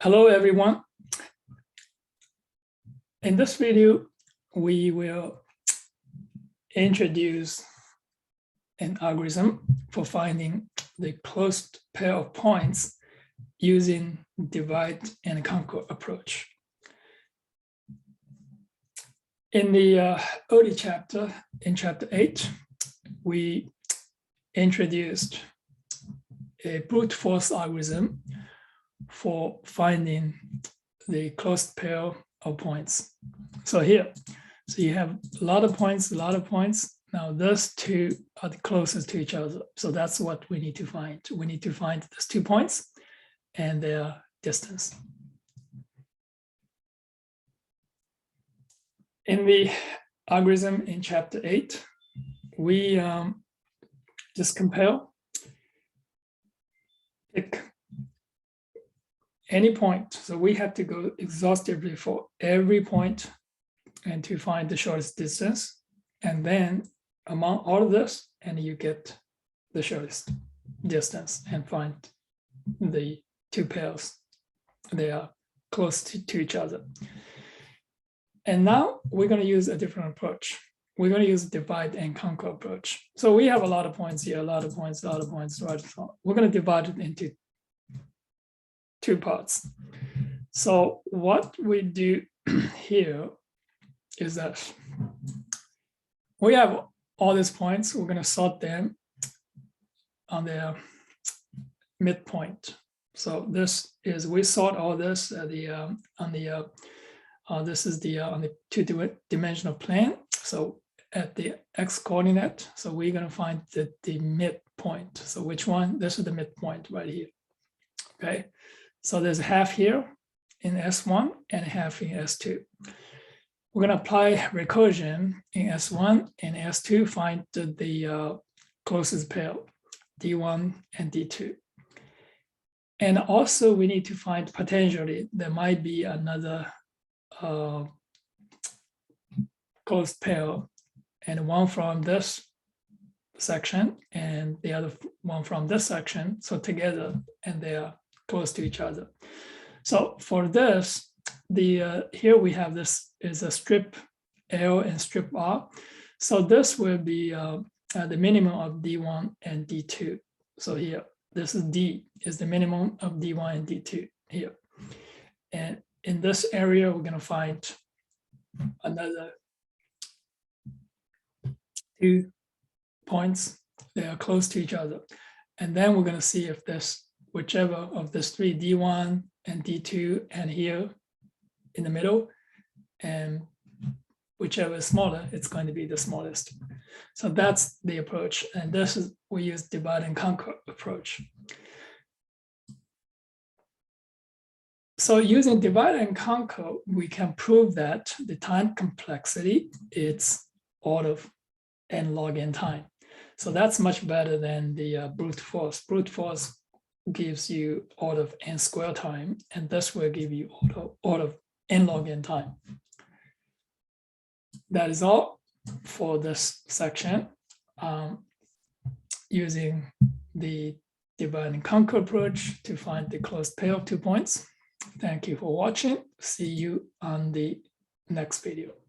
Hello, everyone. In this video, we will introduce an algorithm for finding the closed pair of points using divide and conquer approach. In the early chapter, in chapter 8, we introduced a brute force algorithm for finding the closed pair of points. So here, so you have a lot of points. Now those two are the closest to each other. So that's what we need to find. We need to find those 2 points and their distance. In the algorithm in chapter 8, we just pick any point. So we have to go exhaustively for every point and to find the shortest distance. And then among all of this, and you get the shortest distance and find the 2 pairs. They are close to each other. And now we're going to use a different approach. We're going to use divide and conquer approach. So we have a lot of points here, a lot of points. Right? So we're going to divide it into 2 parts. So what we do here is that we have all these points. We're going to sort them on their midpoint. So this is, we sort all this at the this is the on the 2-dimensional plane. So at the x coordinate, so we're going to find the midpoint. So which one? This is the midpoint right here. Okay. So there's half here in S1 and half in S2. We're going to apply recursion in S1 and S2, find the closest pair, D1 and D2. And also we need to find potentially there might be another closed pair, and one from this section and the other one from this section. So together, and they are close to each other. So for this, here we have this is a strip L and strip R. So this will be the minimum of D1 and D2. So here, this is D is the minimum of D1 and D2 here. And in this area, we're going to find another 2 points. They are close to each other. And then we're going to see if this, whichever of this 3, D1 and D2, and here in the middle, and whichever is smaller, it's going to be the smallest. So that's the approach. And this is, we use divide and conquer approach. So using divide and conquer, we can prove that the time complexity is order of n log n time. So that's much better than the brute force. Brute force gives you order of n square time, and this will give you order of n log n time. That is all for this section. Using the divide and conquer approach to find the closed pair of 2 points. Thank you for watching. See you on the next video.